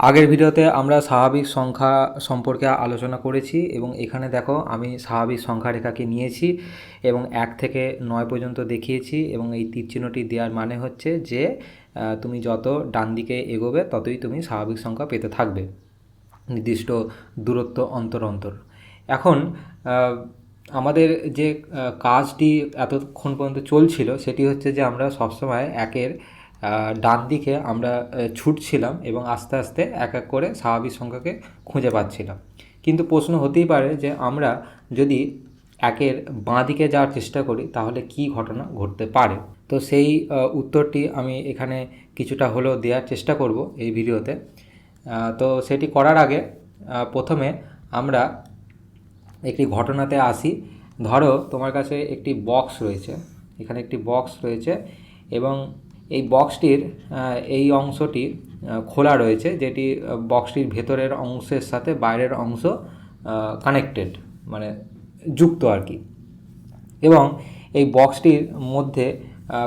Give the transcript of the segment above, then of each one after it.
আগের ভিডিওতে আমরা স্বাভাবিক সংখ্যা সম্পর্কে আলোচনা করেছি এবং এখানে দেখো আমি স্বাভাবিক সংখ্যা রেখাকে নিয়েছি এবং 1 থেকে 9 পর্যন্ত দেখিয়েছি এবং এই তীর চিহ্নটি দেওয়ার মানে হচ্ছে যে তুমি যত ডান দিকে এগোবে ততই তুমি স্বাভাবিক সংখ্যা পেতে থাকবে নির্দিষ্ট দূরত্ব অন্তর অন্তর। এখন আমাদের যে কাজটি এতক্ষণ পর্যন্ত চলছিল সেটি হচ্ছে যে আমরা সবসময় একের ডান দিকে আমরা ছুটছিলাম এবং আস্তে আস্তে এক এক করে স্বাভাবিক সংখ্যাকে খুঁজে পাচ্ছিলাম। কিন্তু প্রশ্ন হতেই পারে যে আমরা যদি একের বাঁ দিকে যাওয়ার চেষ্টা করি তাহলে কি ঘটনা ঘটতে পারে। তো সেই উত্তরটি আমি এখানে কিছুটা হলেও দেওয়ার চেষ্টা করব এই ভিডিওতে। তো সেটি করার আগে প্রথমে আমরা একটি ঘটনাতে আসি। ধরো তোমার কাছে একটি বক্স রয়েছে, এখানে একটি বক্স রয়েছে এবং এই বক্সটির এই অংশটি খোলা রয়েছে, যেটি বক্সটির ভেতরের অংশের সাথে বাইরের অংশ কানেক্টেড, মানে যুক্ত আর কি। এবং এই বক্সটির মধ্যে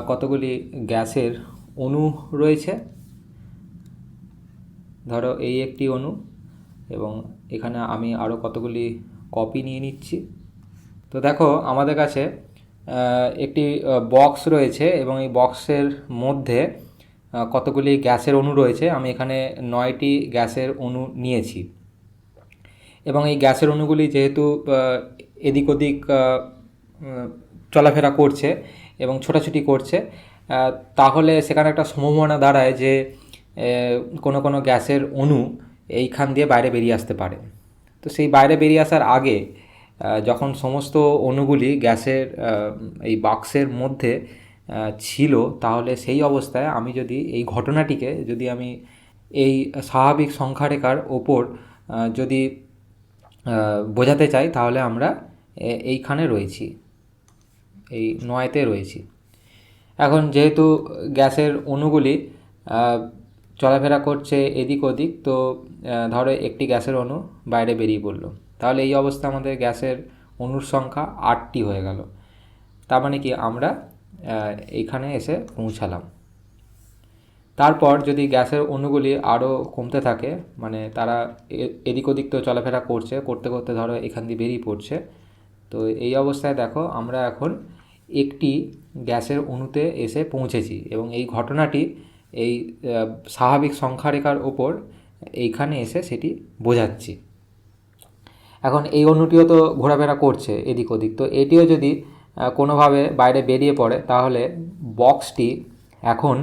কতগুলি গ্যাসের অণু রয়েছে। ধরো এই একটি অণু এবং এখানে আমি আরও কতগুলি কপি নিয়ে নিচ্ছি। তো দেখো আমাদের কাছে একটি বক্স রয়েছে এবং এই বক্সের মধ্যে কতগুলি গ্যাসের অণু রয়েছে। আমি এখানে 9টি গ্যাসের অণু নিয়েছি এবং এই গ্যাসের অণুগুলি যেহেতু এদিক ওদিক চলাফেরা করছে এবং ছোটাছুটি করছে, তাহলে সেখানে একটা সম্ভাবনা দাঁড়ায় যে কোনো কোনো গ্যাসের অণু এইখান দিয়ে বাইরে বেরিয়ে আসতে পারে। তো সেই বাইরে বেরিয়ে আসার আগে যখন সমস্ত অণুগুলি গ্যাসের এই বাক্সের মধ্যে ছিল, তাহলে সেই অবস্থায় আমি যদি এই ঘটনাটিকে যদি আমি এই স্বাভাবিক সংখ্যারেখার ওপর যদি বোঝাতে চাই তাহলে আমরা এইখানে রয়েছি, এই 9তে রয়েছি। এখন যেহেতু গ্যাসের অণুগুলি চলাফেরা করছে এদিক ওদিক, তো ধরো একটি গ্যাসের অণু বাইরে বেরিয়ে পড়লো, তাহলে এই অবস্থা আমাদের গ্যাসের অণুর সংখ্যা 8টি হয়ে গেল। তার মানে কি আমরা এইখানে এসে পৌঁছালাম। তারপর যদি গ্যাসের অণুগুলি আরও কমতে থাকে, মানে তারা এদিক ওদিক তো চলাফেরা করছে, করতে করতে ধরো এখান দিয়ে বেরিয়ে পড়ছে, তো এই অবস্থায় দেখো আমরা এখন একটি গ্যাসের অণুতে এসে পৌঁছেছি এবং এই ঘটনাটি এই স্বাভাবিক সংখ্যারেখার ওপর এইখানে এসে সেটি বোঝাচ্ছি। এখন এই অণুটিও তো ঘোরাফেরা করছে এদিক ওদিক, তো এটিও যদি কোনোভাবে বাইরে বেরিয়ে পড়ে তাহলে বক্সটি এখন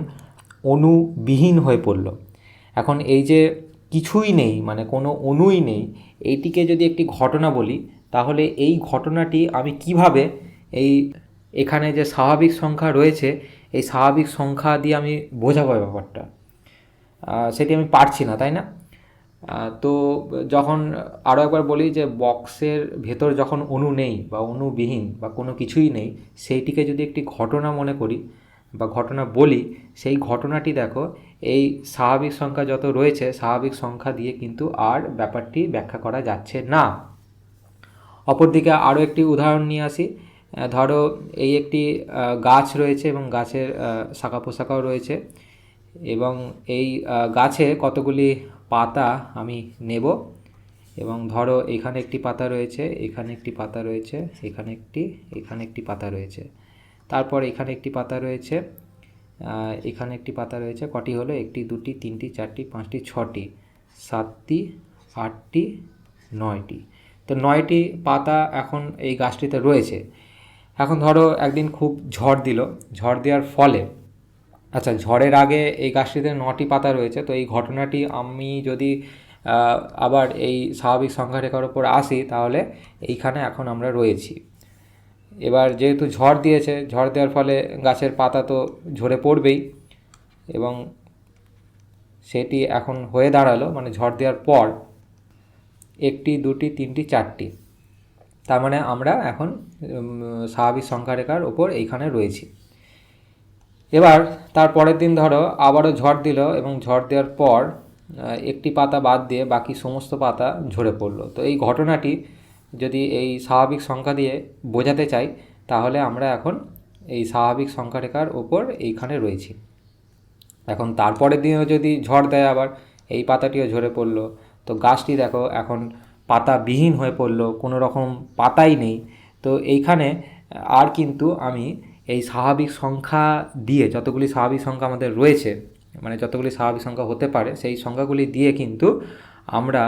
অণুবিহীন হয়ে পড়ল। এখন এই যে কিছুই নেই, মানে কোনো অণুই নেই, এইটিকে যদি একটি ঘটনা বলি তাহলে এই ঘটনাটি আমি কিভাবে এই এখানে যে স্বাভাবিক সংখ্যা রয়েছে এই স্বাভাবিক সংখ্যা দিয়ে আমি বোঝাবো ব্যাপারটা, সেটি আমি পারছি না, তাই না? তো যখন আরও একবার বলি যে বক্সের ভেতর যখন অণু নেই বা অণুবিহীন বা কোনো কিছুই নেই, সেইটিকে যদি একটি ঘটনা মনে করি বা ঘটনা বলি, সেই ঘটনাটি দেখো এই স্বাভাবিক সংখ্যা যত রয়েছে স্বাভাবিক সংখ্যা দিয়ে কিন্তু আর ব্যাপারটি ব্যাখ্যা করা যাচ্ছে না। অপরদিকে আরও একটি উদাহরণ নিয়ে আসি। ধরো এই একটি গাছ রয়েছে এবং গাছের শাখা পোশাকাও রয়েছে এবং এই গাছে কতগুলি পাতা আমি নেব এবং ধরো এখানে একটি পাতা রয়েছে, এখানে একটি পাতা রয়েছে, এখানে একটি পাতা রয়েছে, তারপর এখানে একটি পাতা রয়েছে, এখানে একটি পাতা রয়েছে। কটি হলো? 1টি 2টি 3টি 4টি 5টি 6টি 7টি 8টি 9টি। তো 9টি পাতা এখন এই গাছটিতে রয়েছে। এখন ধরো একদিন খুব ঝড় দিল, ঝড় দেওয়ার ফলে, আচ্ছা ঝড়ের আগে এই গাছটিতে 9টি পাতা রয়েছে, তো এই ঘটনাটি আমি যদি আবার এই স্বাভাবিক সংখ্যারেখার ওপর আসি তাহলে এইখানে এখন আমরা রয়েছি। এবার যেহেতু ঝড় দিয়েছে, ঝড় দেওয়ার ফলে গাছের পাতা তো ঝরে পড়বেই এবং সেটি এখন হয়ে দাঁড়ালো, মানে ঝড় দেওয়ার পর 1টি 2টি 3টি 4টি, তার মানে আমরা এখন স্বাভাবিক সংখ্যারেখার ওপর এইখানে রয়েছি। এবার তার পরের দিন ধরো আবারও ঝড় দিল এবং ঝড় দেওয়ার পর একটি পাতা বাদ দিয়ে বাকি সমস্ত পাতা ঝরে পড়লো। তো এই ঘটনাটি যদি এই স্বাভাবিক সংখ্যা দিয়ে বোঝাতে চাই তাহলে আমরা এখন এই স্বাভাবিক সংখ্যারেখার ওপর এইখানে রয়েছি। এখন তারপরের দিনও যদি ঝড় দেয় আবার এই পাতাটিও ঝরে পড়লো। তো গাছটি দেখো এখন পাতাবিহীন হয়ে পড়লো, কোনো রকম পাতাই নেই। তো এইখানে আর কিন্তু আমি এই স্বাভাবিক সংখ্যা দিয়ে, যতগুলি স্বাভাবিক সংখ্যা আমাদের রয়েছে, মানে যতগুলি স্বাভাবিক সংখ্যা হতে পারে সেই সংখ্যাগুলি দিয়ে কিন্তু আমরা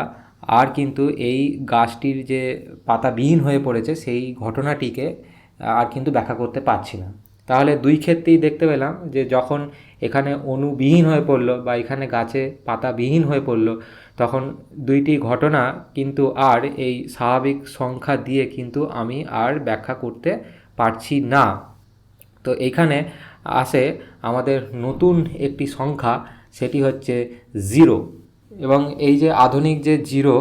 আর কিন্তু এই গাছটির যে পাতাবিহীন হয়ে পড়েছে সেই ঘটনাটিকে আর কিন্তু ব্যাখ্যা করতে পারছি না। তাহলে দুই ক্ষেত্রেই দেখতে পেলাম যে যখন এখানে অণুবিহীন হয়ে পড়লো বা এখানে গাছে পাতাবিহীন হয়ে পড়লো, তখন দুইটি ঘটনা কিন্তু আর এই স্বাভাবিক সংখ্যা দিয়ে কিন্তু আমি আর ব্যাখ্যা করতে পারছি না। তো এইখানে আসে আমাদের নতুন একটি সংখ্যা, সেটি হচ্ছে 0। এবং এই যে আধুনিক যে 0,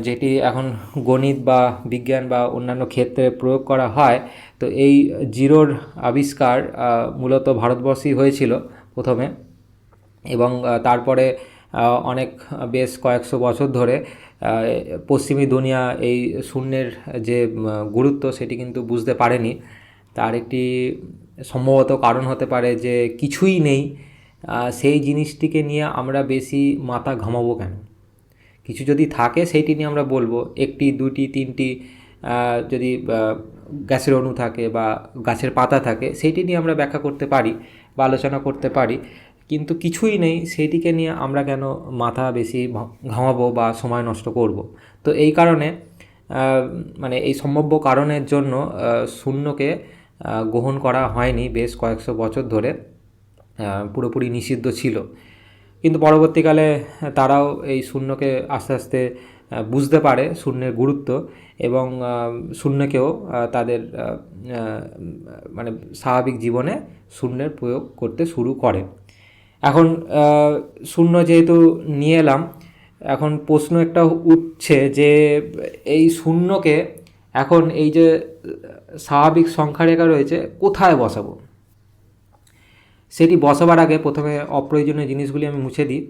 যেটি এখন গণিত বা বিজ্ঞান বা অন্যান্য ক্ষেত্রে প্রয়োগ করা হয়, তো এই 0-র আবিষ্কার মূলত ভারতবর্ষেই হয়েছিল প্রথমে। এবং তারপরে অনেক বেশ কয়েকশো বছর ধরে পশ্চিমী দুনিয়া এই শূন্যের যে গুরুত্ব সেটি কিন্তু বুঝতে পারেনি। তার একটি সম্ভবত কারণ হতে পারে যে কিছুই নেই, সেই জিনিসটিকে নিয়ে আমরা বেশি মাথা ঘামাবো কেন। কিছু যদি থাকে সেইটি নিয়ে আমরা বলবো, একটি দুটি তিনটি যদি গ্যাসের অণু থাকে বা গাছের পাতা থাকে সেইটি নিয়ে আমরা ব্যাখ্যা করতে পারি বা আলোচনা করতে পারি। কিন্তু কিছুই নেই, সেইটিকে নিয়ে আমরা কেন মাথা বেশি ঘামাবো বা সময় নষ্ট করব। তো এই কারণে মানে এই সম্ভাব্য কারণের জন্য শূন্যকে গ্রহণ করা হয়নি বেশ কয়েকশো বছর ধরে, পুরোপুরি নিষিদ্ধ ছিল। কিন্তু পরবর্তীকালে তারাও এই শূন্যকে আস্তে আস্তে বুঝতে পারে, শূন্যের গুরুত্ব, এবং শূন্যকেও তাদের মানে স্বাভাবিক জীবনে শূন্যের প্রয়োগ করতে শুরু করে। এখন শূন্য যেহেতু নিয়ে এলাম, এখন প্রশ্ন একটা উঠছে যে এই শূন্যকে এখন এই যে স্বাভাবিক সংখ্যারেখা রয়েছে কোথায় বসাবো। সেটি বসাবার আগে প্রথমে অপ্রয়োজনীয় জিনিসগুলি আমি মুছে দিই।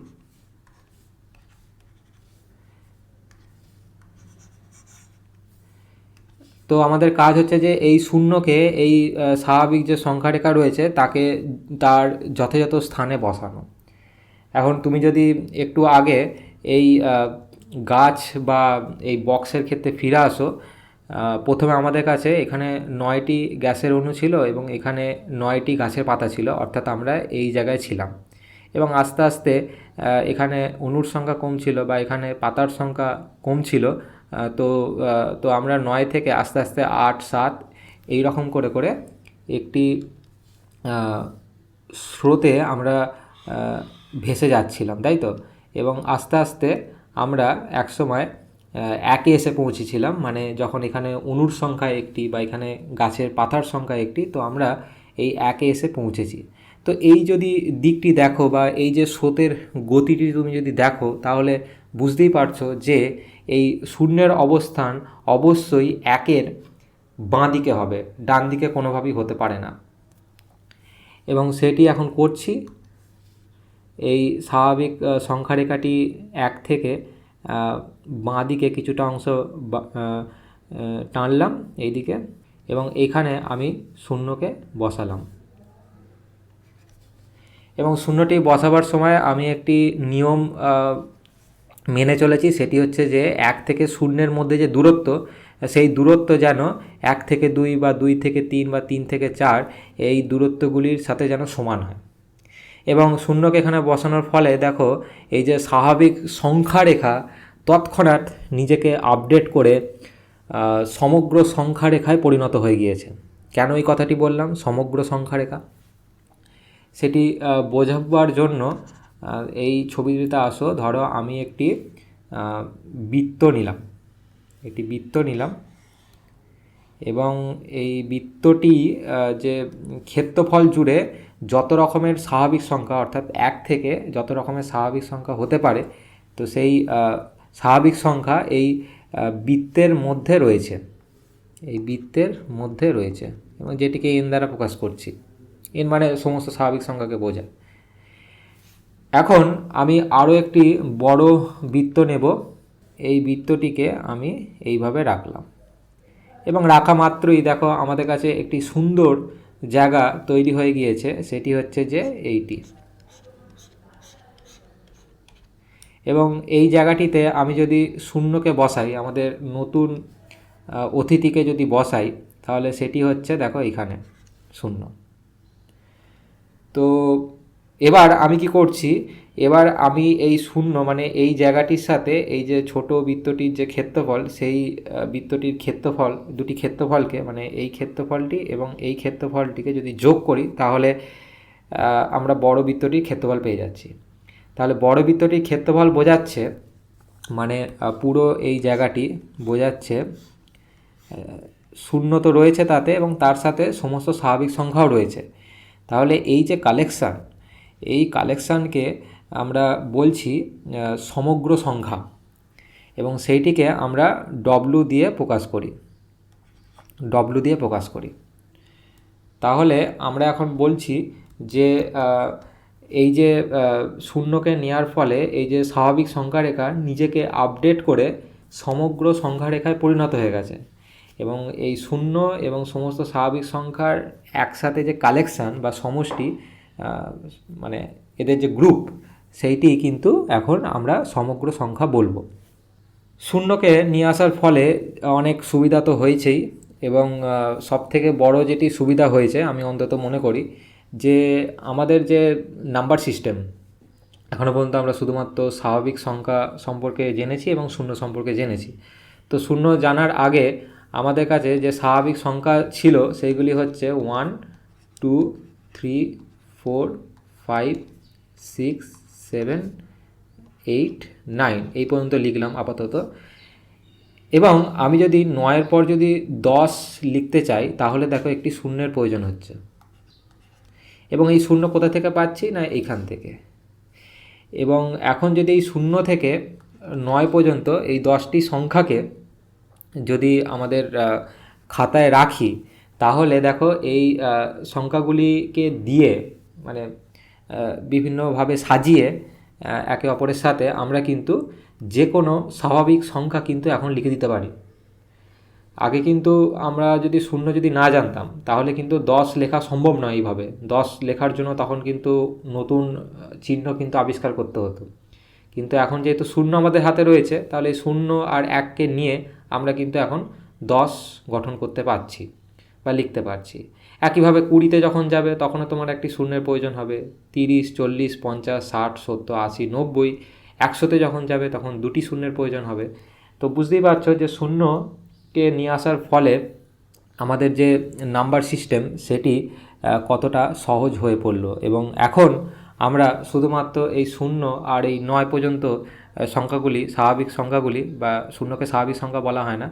তো আমাদের কাজ হচ্ছে যে এই শূন্যকে এই স্বাভাবিক যে সংখ্যারেখা রয়েছে তাকে তার যথাযথ স্থানে বসানো। এখন তুমি যদি একটু আগে এই গাছ বা এই বক্সের ক্ষেত্রে ফিরে আসো, প্রথমে আমাদের কাছে এখানে 9টি গ্যাসের অণু ছিল এবং এখানে 9টি গাছের পাতা ছিল, অর্থাৎ আমরা এই জায়গায় ছিলাম। এবং আস্তে আস্তে এখানে অণুর সংখ্যা কম ছিল বা এখানে পাতার সংখ্যা কম ছিল। তো তো আমরা 9 থেকে আস্তে আস্তে 8, 7 এই রকম করে করে একটি স্রোতে আমরা ভেসে যাচ্ছিলাম, তাই তো। এবং আস্তে আস্তে আমরা একসময় একে এসে পৌঁছেছিলাম, মানে যখন এখানে অণুর সংখ্যা একটি বা এখানে গাছের পাতার সংখ্যা একটি, তো আমরা এই একে এসে পৌঁছেছি। তো এই যদি দিকটি দেখো বা এই যে স্রোতের গতিটি তুমি যদি দেখো, তাহলে বুঝতেই পারছো যে এই শূন্যের অবস্থান অবশ্যই একের বাঁ দিকে হবে, ডান দিকে কোনোভাবেই হতে পারে না। এবং সেটি এখন করছি। এই স্বাভাবিক সংখ্যারেখাটি 1 থেকে বাঁ দিকে কিছুটা অংশ টানলাম এইদিকে, এবং এইখানে আমি শূন্যকে বসালাম। এবং শূন্যটি বসাবার সময় আমি একটি নিয়ম মেনে চলেছি, সেটি হচ্ছে যে 1 থেকে 0-এর মধ্যে যে দূরত্ব, সেই দূরত্ব যেন 1 থেকে 2 বা 2 থেকে 3 বা 3 থেকে 4 এই দূরত্বগুলির সাথে যেন সমান হয়। এবং শূন্যকে এখানে বসানোর ফলে দেখো এই যে স্বাভাবিক সংখ্যারেখা তৎক্ষণাৎ নিজেকে আপডেট করে সমগ্র সংখ্যারেখায় পরিণত হয়ে গিয়েছে। কেন এই কথাটি বললাম সমগ্র সংখ্যারেখা, সেটি বোঝাবার জন্য এই ছবিটিতে আসো। ধরো আমি একটি বৃত্ত নিলাম, এবং এই বৃত্তটি যে ক্ষেত্রফল জুড়ে যত রকমের স্বাভাবিক সংখ্যা, অর্থাৎ 1 থেকে যত রকমের স্বাভাবিক সংখ্যা হতে পারে, তো সেই স্বাভাবিক সংখ্যা এই বৃত্তের মধ্যে রয়েছে, এবং যেটিকে n দ্বারা প্রকাশ করছি। n মানে সমস্ত স্বাভাবিক সংখ্যাকে বোঝায়। এখন আমি আরও একটি বড় বৃত্ত নেব, এই বৃত্তটিকে আমি এইভাবে রাখলাম, এবং রাখা মাত্রই দেখো আমাদের কাছে একটি সুন্দর জায়গা তৈরি হয়ে গিয়েছে, সেটি হচ্ছে যে এইটি। এবং এই জায়গাটিতে আমি যদি শূন্যকে বসাই, আমাদের নতুন অতিথিকে যদি বসাই, তাহলে সেটি হচ্ছে দেখো এখানে শূন্য। তো এবার আমি কি করছি, এবার আমি এই শূন্য মানে এই জায়গাটির সাথে এই যে ছোট বৃত্তটির যে ক্ষেত্রফল, সেই বৃত্তটির ক্ষেত্রফল, দুটি ক্ষেত্রফলকে মানে এই ক্ষেত্রফলটি এবং এই ক্ষেত্রফলটিকে যদি যোগ করি, তাহলে আমরা বড় বৃত্তটির ক্ষেত্রফল পেয়ে যাচ্ছি। তাহলে বড় বৃত্তটির ক্ষেত্রফল বোঝাচ্ছে মানে পুরো এই জায়গাটি বোঝাচ্ছে শূন্য তো রয়েছে তাতে, এবং তার সাথে সমস্ত স্বাভাবিক সংখ্যাও রয়েছে। তাহলে এই যে কালেকশান, এই কালেকশানকে আমরা বলছি সমগ্র সংখ্যা, এবং সেইটিকে আমরা ডব্লু দিয়ে প্রকাশ করি। তাহলে আমরা এখন বলছি যে এই যে শূন্যকে নেওয়ার ফলে এই যে স্বাভাবিক সংখ্যারেখা নিজেকে আপডেট করে সমগ্র সংখ্যারেখায় পরিণত হয়ে গেছে, এবং এই শূন্য এবং সমস্ত স্বাভাবিক সংখ্যার একসাথে যে কালেকশান বা সমষ্টি, মানে এদের যে গ্রুপ, সেইটি কিন্তু এখন আমরা সমগ্র সংখ্যা বলবো। শূন্যকে নিয়ে আসার ফলে অনেক সুবিধা তো হয়েছেই, এবং সবথেকে বড় যেটি সুবিধা হয়েছে আমি অন্তত মনে করি, যে আমাদের যে নাম্বার সিস্টেম, এখনও পর্যন্ত আমরা শুধুমাত্র স্বাভাবিক সংখ্যা সম্পর্কে জেনেছি এবং শূন্য সম্পর্কে জেনেছি। তো শূন্য জানার আগে আমাদের কাছে যে স্বাভাবিক সংখ্যা ছিল সেইগুলি হচ্ছে 1, 2, 3, 4, 5, 6, 7, 8, 9 এই পর্যন্ত লিখলাম আপাতত। এবং আমি যদি 9-এর পর যদি 10 লিখতে চাই, তাহলে দেখো একটি শূন্যের প্রয়োজন হচ্ছে, এবং এই শূন্য কোথা থেকে পাচ্ছি না এইখান থেকে। এবং এখন যদি এই শূন্য থেকে 9 পর্যন্ত এই 10টি সংখ্যাকে যদি আমাদের খাতায় রাখি, তাহলে দেখো এই সংখ্যাগুলিকে দিয়ে মানে বিভিন্নভাবে সাজিয়ে একে অপরের সাথে আমরা কিন্তু যে কোনো স্বাভাবিক সংখ্যা কিন্তু এখন লিখে দিতে পারি। আগে কিন্তু আমরা যদি শূন্য যদি না জানতাম, তাহলে কিন্তু 10 লেখা সম্ভব নয়। এইভাবে 10 লেখার জন্য তখন কিন্তু নতুন চিহ্ন কিন্তু আবিষ্কার করতে হতো। কিন্তু এখন যেহেতু শূন্য আমাদের হাতে রয়েছে, তাহলে এই শূন্য আর এককে নিয়ে আমরা কিন্তু এখন 10 গঠন করতে পারছি বা লিখতে পারছি। একইভাবে 20-তে যখন যাবে, তখনও তোমার একটি শূন্যের প্রয়োজন হবে। 30, 40, 50, 60, 70, 80, 90, 100-তে যখন যাবে, তখন দুটি শূন্যের প্রয়োজন হবে। তো বুঝতেই পারছো যে শূন্যকে নিয়ে আসার ফলে আমাদের যে নাম্বার সিস্টেম সেটি কতটা সহজ হয়ে পড়লো। এবং এখন আমরা শুধুমাত্র এই শূন্য আর এই 9 পর্যন্ত সংখ্যাগুলি, স্বাভাবিক সংখ্যাগুলি, বা শূন্যকে স্বাভাবিক সংখ্যা বলা হয় না,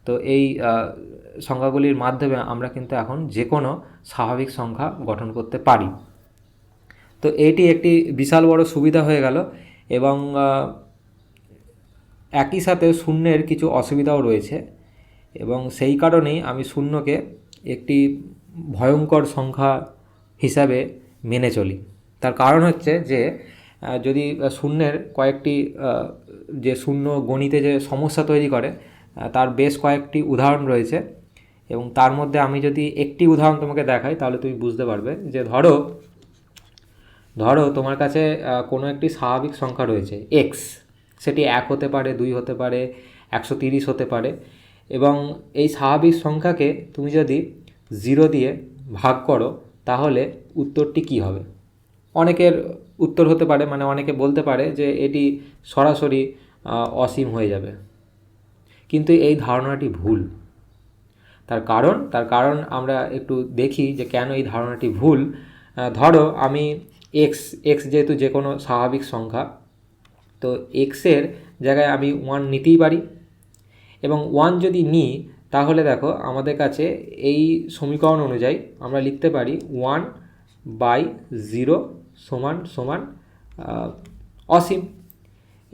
তো এই সংখ্যাগুলির মাধ্যমে আমরা কিন্তু এখন যে কোনো স্বাভাবিক সংখ্যা গঠন করতে পারি। তো এটি একটি বিশাল বড় সুবিধা হয়ে গেল। এবং একই সাথে শূন্যের কিছু অসুবিধাও রয়েছে, এবং সেই কারণেই আমি শূন্যকে একটি ভয়ঙ্কর সংখ্যা হিসাবে মেনে চলি। তার কারণ হচ্ছে যে যদি শূন্যের কয়েকটি যে শূন্য গণিতে যে সমস্যা তৈরি করে, তার বেশ কয়েকটি উদাহরণ রয়েছে, এবং তার মধ্যে আমি যদি একটি উদাহরণ তোমাকে দেখাই, তাহলে তুমি বুঝতে পারবে। যে ধরো তোমার কাছে কোনো একটি স্বাভাবিক সংখ্যা রয়েছে x, সেটি 1 হতে পারে, 2 হতে পারে, 130 হতে পারে, এবং এই স্বাভাবিক সংখ্যাকে তুমি যদি 0 দিয়ে ভাগ করো, তাহলে উত্তরটি কী হবে? অনেকের উত্তর হতে পারে, মানে অনেকে বলতে পারে যে এটি সরাসরি অসীম হয়ে যাবে। কিন্তু এই ধারণাটি ভুল। তার কারণ আমরা একটু দেখি যে কেন এই ধারণাটি ভুল। ধরো আমি x যেহেতু যে কোনো স্বাভাবিক সংখ্যা, তো x-এর জায়গায় আমি 1 নিতেই পারি, এবং 1 যদি নিই, তাহলে দেখো আমাদের কাছে এই সমীকরণ অনুযায়ী আমরা লিখতে পারি 1/0 সমান সমান অসীম,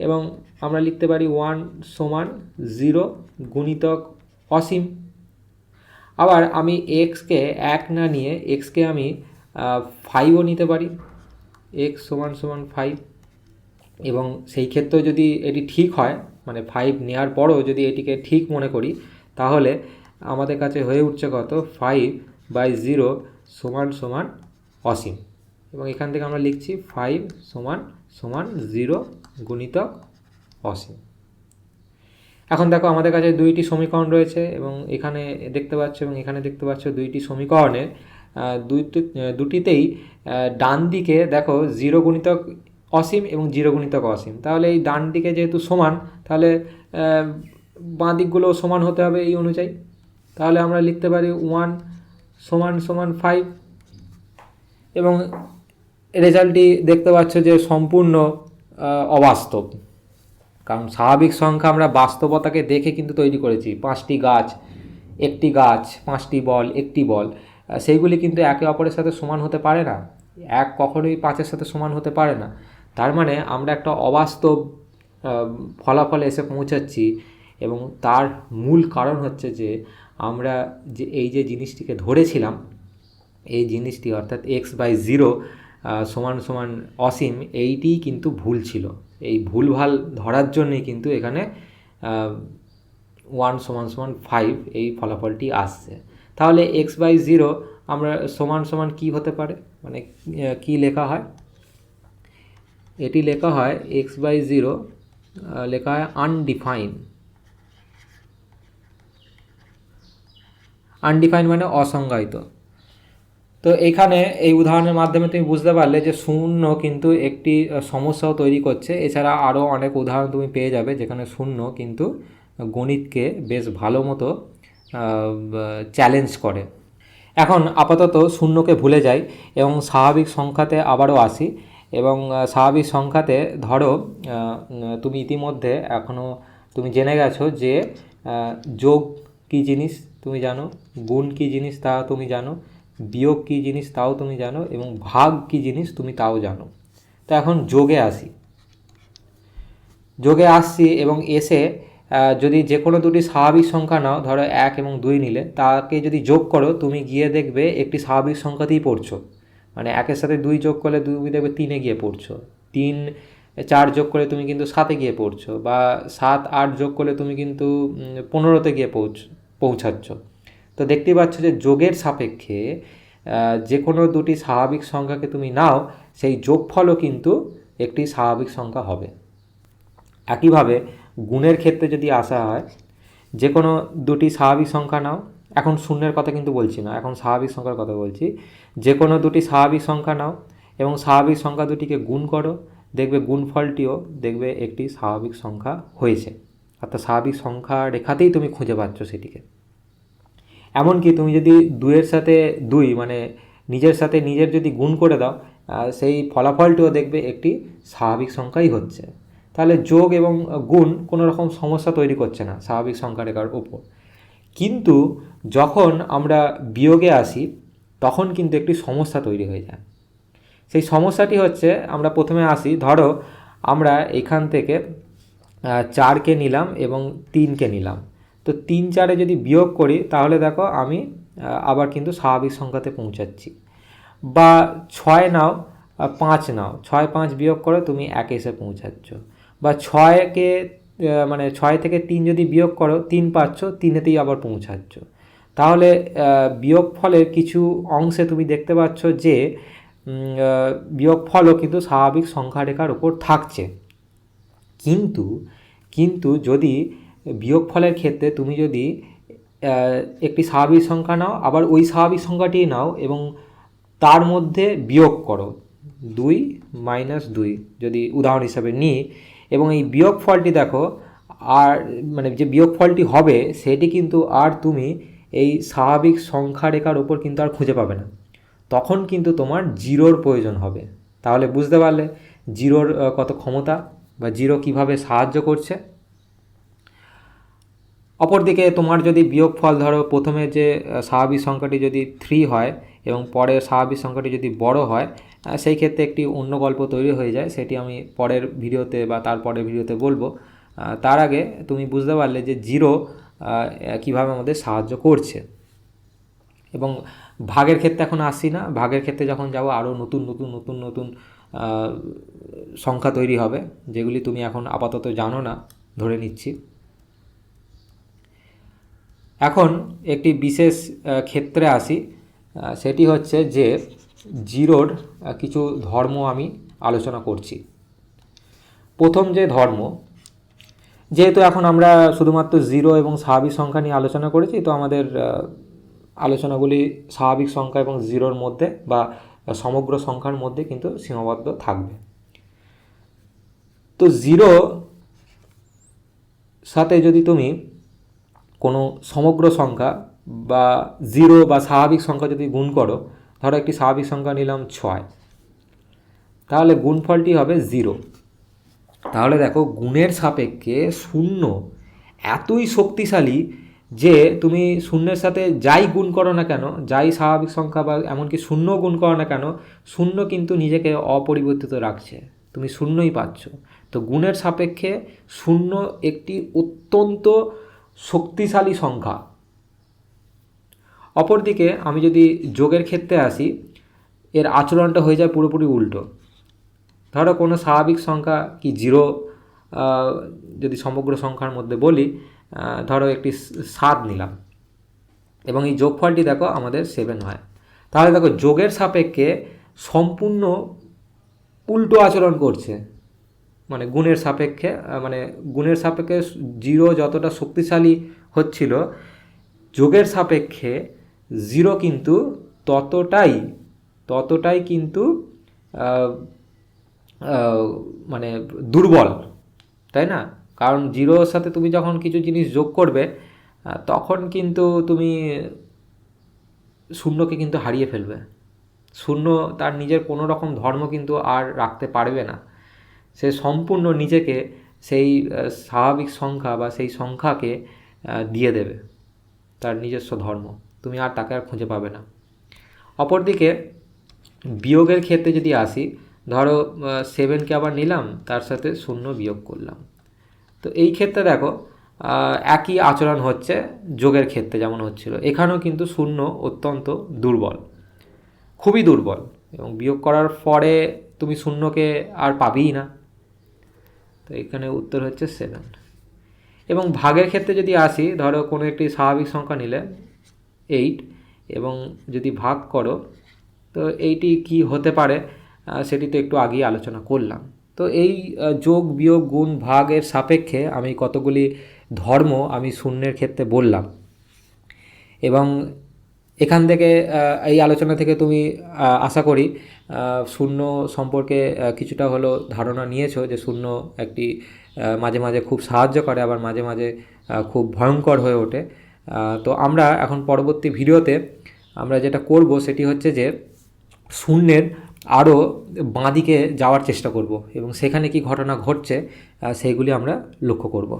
এবং আমরা লিখতে পারি 1 সমান 0 গুণিতক অসীম। আবার আমি xকে 1 না নিয়ে xকে আমি 5ও নিতে পারি, x সমান সমান 5, এবং সেই ক্ষেত্রেও যদি এটি ঠিক হয়, মানে 5 নেওয়ার পরও যদি এটিকে ঠিক মনে করি, তাহলে আমাদের কাছে হয়ে উঠছে কত? 5/0 সমান সমান অসীম, এবং এখান থেকে আমরা লিখছি 5 সমান সমান 0 গুণিতক অসীম। এখন দেখো আমাদের কাছে দুইটি সমীকরণ রয়েছে এবং এখানে দেখতে পাচ্ছ এবং এখানে দেখতে পাচ্ছ দুইটি সমীকরণের দুটিতেই ডান দিকে দেখো 0 গুণিতক অসীম এবং 0 গুণিতক অসীম। তাহলে এই ডান দিকে যেহেতু সমান, তাহলে বাঁ দিকগুলো সমান হতে হবে এই অনুযায়ী। তাহলে আমরা লিখতে পারি 1 সমান সমান 5 এবং রেজাল্টটি দেখতে পাচ্ছ যে সম্পূর্ণ অবাস্তব। কারণ স্বাভাবিক সংখ্যা আমরা বাস্তবতাকে দেখে কিন্তু তৈরি করেছি। 5টি গাছ, একটি গাছ, 5টি বল, একটি বল, সেইগুলি কিন্তু একে অপরের সাথে সমান হতে পারে না। এক কখনোই 5-এর সাথে সমান হতে পারে না। তার মানে আমরা একটা অবাস্তব ফলাফলে এসে পৌঁছাচ্ছি এবং তার মূল কারণ হচ্ছে যে আমরা যে এই যে জিনিসটিকে ধরেছিলাম, এই জিনিসটি অর্থাৎ x/0 সমান সমান অসীম, এইটিই কিন্তু ভুল ছিল। এই ভুলভাল ধরার জন্যই কিন্তু এখানে 1 সমান সমান 5 এই ফলাফলটি আসছে। তাহলে x/0 আমরা সমান সমান কী হতে পারে, মানে কি লেখা হয়, এটি লেখা হয় x/0 লেখা হয় আনডিফাইন। আনডিফাইন মানে অসংজ্ঞায়িত। তো এখানে এই উদাহরণের মাধ্যমে তুমি বুঝতে পারলে যে শূন্য কিন্তু একটি সমস্যাও তৈরি করছে। এছাড়া আরও অনেক উদাহরণ তুমি পেয়ে যাবে যেখানে শূন্য কিন্তু গণিতকে বেশ ভালো মতো চ্যালেঞ্জ করে। এখন আপাতত শূন্যকে ভুলে যাই এবং স্বাভাবিক সংখ্যাতে আবারও আসি। এবং স্বাভাবিক সংখ্যাতে ধরো তুমি ইতিমধ্যে এখনও তুমি জেনে গেছো যে যোগ কী জিনিস তুমি জানো, গুণ কী জিনিস তা তুমি জানো, বিয়োগ কী জিনিস তাও তুমি জানো এবং ভাগ কী জিনিস তুমি তাও জানো। তো এখন যোগে আসি। যোগে আসছি এবং এসে যদি যে কোনো দুটি স্বাভাবিক সংখ্যা নাও, ধরো 1 এবং 2 নিলে, তাকে যদি যোগ করো তুমি গিয়ে দেখবে একটি স্বাভাবিক সংখ্যাতেই পড়ছো। মানে 1-এর সাথে 2 যোগ করলে তুমি দেখবে 3-এ গিয়ে পড়ছো, 3-4 যোগ করলে তুমি কিন্তু 7-এ গিয়ে পড়ছো, বা 7-8 যোগ করলে তুমি কিন্তু 15-তে গিয়ে পৌঁছাচ্ছ। তো দেখতেই পাচ্ছ যে যোগের সাপেক্ষে যে কোনো দুটি স্বাভাবিক সংখ্যাকে তুমি নাও, সেই যোগফলও কিন্তু একটি স্বাভাবিক সংখ্যা হবে। একইভাবে গুণের ক্ষেত্রে যদি আসা হয়, যে কোনো দুটি স্বাভাবিক সংখ্যা নাও, এখন শূন্যের কথা কিন্তু বলছি না, এখন স্বাভাবিক সংখ্যার কথা বলছি। যে কোনো দুটি স্বাভাবিক সংখ্যা নাও এবং স্বাভাবিক সংখ্যা দুটিকে গুণ করো, দেখবে গুণফলটিও দেখবে একটি স্বাভাবিক সংখ্যা হয়েছে। অর্থাৎ স্বাভাবিক সংখ্যা রেখাতেই তুমি খুঁজে পাচ্ছ সেটিকে। এমনকি তুমি যদি 2-এর সাথে 2 মানে নিজের সাথে নিজের যদি গুণ করে দাও, সেই ফলাফলটিও দেখবে একটি স্বাভাবিক সংখ্যাই হচ্ছে। তাহলে যোগ এবং গুণ কোনো রকম সমস্যা তৈরি করছে না স্বাভাবিক সংখ্যা রেখার ওপর। কিন্তু যখন আমরা বিয়োগে আসি তখন কিন্তু একটি সমস্যা তৈরি হয়ে যায়। সেই সমস্যাটি হচ্ছে, আমরা প্রথমে আসি, ধরো আমরা এখান থেকে 4কে নিলাম এবং 3কে নিলাম। তো 3-4-এ যদি বিয়োগ করি তাহলে দেখো আমি আবার কিন্তু স্বাভাবিক সংখ্যাতে পৌঁছাচ্ছি। বা 6 নাও, 5 নাও, 6-5 বিয়োগ করো তুমি 1-এ এসে পৌঁছাচ্ছ। বা 6কে মানে 6 থেকে 3 যদি বিয়োগ করো 3 পাচ্ছ, 3-এতেই আবার পৌঁছাচ্ছ। তাহলে বিয়োগফলের কিছু অংশে তুমি দেখতে পাচ্ছ যে বিয়োগফলও কিন্তু স্বাভাবিক সংখ্যা রেখার উপর থাকছে। কিন্তু যদি বিয়োগফলের ক্ষেত্রে তুমি যদি একটি স্বাভাবিক সংখ্যা নাও, আবার ওই স্বাভাবিক সংখ্যাটি নাও এবং তার মধ্যে বিয়োগ করো 2 - 2 যদি উদাহরণ হিসাবে নিই, এবং এই বিয়োগফলটি দেখো, আর মানে যে বিয়োগফলটি হবে সেটি কিন্তু আর তুমি এই স্বাভাবিক সংখ্যা রেখার ওপর কিন্তু আর খুঁজে পাবে না। তখন কিন্তু তোমার জিরোর প্রয়োজন হবে। তাহলে বুঝতে পারলে জিরোর কত ক্ষমতা বা জিরো কিভাবে সাহায্য করছে। অপরদিকে তোমার যদি বিয়োগফল ধরো প্রথমে যে স্বাভাবিক সংখ্যাটি যদি 3 হয় এবং পরের স্বাভাবিক সংখ্যাটি যদি বড় হয়, সেই ক্ষেত্রে একটি অন্য গল্প তৈরি হয়ে যায়, সেটি আমি পরের ভিডিওতে বা তারপরের ভিডিওতে বলবো। তার আগে তুমি বুঝতে পারলে যে জিরো কীভাবে আমাদের সাহায্য করছে। এবং ভাগের ক্ষেত্রে এখন আসছি না, ভাগের ক্ষেত্রে যখন যাবো আরও নতুন নতুন নতুন নতুন সংখ্যা তৈরি হবে, যেগুলি তুমি এখন আপাতত জানো না, ধরে নিচ্ছি। এখন একটি বিশেষ ক্ষেত্রে আসি, সেটি হচ্ছে যে জিরোর কিছু ধর্ম আমি আলোচনা করছি। প্রথম যে ধর্ম যেহেতু এখন আমরা শুধুমাত্র জিরো এবং স্বাভাবিক সংখ্যা নিয়ে আলোচনা করেছি, তো আমাদের আলোচনাগুলি স্বাভাবিক সংখ্যা এবং জিরোর মধ্যে বা সমগ্র সংখ্যার মধ্যে কিন্তু সীমাবদ্ধ থাকবে। তো জিরো সাথে যদি তুমি কোনো সমগ্র সংখ্যা বা জিরো বা স্বাভাবিক সংখ্যা যদি গুণ করো, ধরো একটি স্বাভাবিক সংখ্যা নিলাম 6, তাহলে গুণফলটি হবে 0। তাহলে দেখো গুণের সাপেক্ষে শূন্য এতই শক্তিশালী যে তুমি শূন্যের সাথে যাই গুণ করো না কেন, যাই স্বাভাবিক সংখ্যা বা এমনকি শূন্য গুণ করো না কেন, শূন্য কিন্তু নিজেকে অপরিবর্তিত রাখছে, তুমি শূন্যই পাচ্ছ। তো গুণের সাপেক্ষে শূন্য একটি অত্যন্ত শক্তিশালী সংখ্যা। অপরদিকে আমি যদি যোগের ক্ষেত্রে আসি, এর আচরণটা হয়ে যায় পুরোপুরি উল্টো। ধরো কোনো স্বাভাবিক সংখ্যা কি 0, যদি সমগ্র সংখ্যার মধ্যে বলি, ধরো একটি 7 নিলাম এবং এই যোগফলটি দেখো আমাদের 7 হয়। তাহলে দেখো যোগের সাপেক্ষে সম্পূর্ণ উল্টো আচরণ করছে। মানে গুণের সাপেক্ষে, মানে গুণের সাপেক্ষে 0 যতটা শক্তিশালী হচ্ছিল, যোগের সাপেক্ষে 0 কিন্তু ততটাই কিন্তু মানে দুর্বল, তাই না? কারণ জিরোর সাথে তুমি যখন কিছু জিনিস যোগ করবে, তখন কিন্তু তুমি শূন্যকে কিন্তু হারিয়ে ফেলবে। শূন্য তার নিজের কোনো রকম ধর্ম কিন্তু আর রাখতে পারবে না। সে সম্পূর্ণ নিজেকে সেই স্বাভাবিক সংখ্যা বা সেই সংখ্যাকে দিয়ে দেবে তার নিজস্ব ধর্ম, তুমি আর তাকে আর খুঁজে পাবে না। অপরদিকে বিয়োগের ক্ষেত্রে যদি আসি, ধরো 7কে আবার নিলাম, তার সাথে 0 বিয়োগ করলাম। তো এই ক্ষেত্রে দেখো একই আচরণ হচ্ছে যোগের ক্ষেত্রে যেমন হচ্ছিল, এখানেও কিন্তু 0 অত্যন্ত দুর্বল, খুবই দুর্বল, এবং বিয়োগ করার পরে তুমি 0কে আর পাবেই না। তো এখানে উত্তর হচ্ছে 7। এবং ভাগের ক্ষেত্রে যদি আসি, ধরো কোনো একটি স্বাভাবিক সংখ্যা নিলে 8 এবং যদি ভাগ করো, তো এইটি কি হতে পারে সেটি তো একটু আগেই আলোচনা করলাম। তো এই যোগ বিয়োগ গুণ ভাগের সাপেক্ষে আমি কতগুলি ধর্ম আমি শূন্যের ক্ষেত্রে বললাম, এবং এখান থেকে এই আলোচনা থেকে তুমি আশা করি শূন্য সম্পর্কে কিছুটা হলো ধারণা নিয়েছো, যে শূন্য একটি মাঝে মাঝে খুব সাহায্য করে, আবার মাঝে মাঝে খুব ভয়ঙ্কর হয়ে ওঠে। তো আমরা এখন পরবর্তী ভিডিওতে আমরা যেটা করব সেটি হচ্ছে যে শূন্যের আরও বাঁ দিকে যাওয়ার চেষ্টা করব এবং সেখানে কি ঘটনা ঘটছে সেইগুলি আমরা লক্ষ্য করব।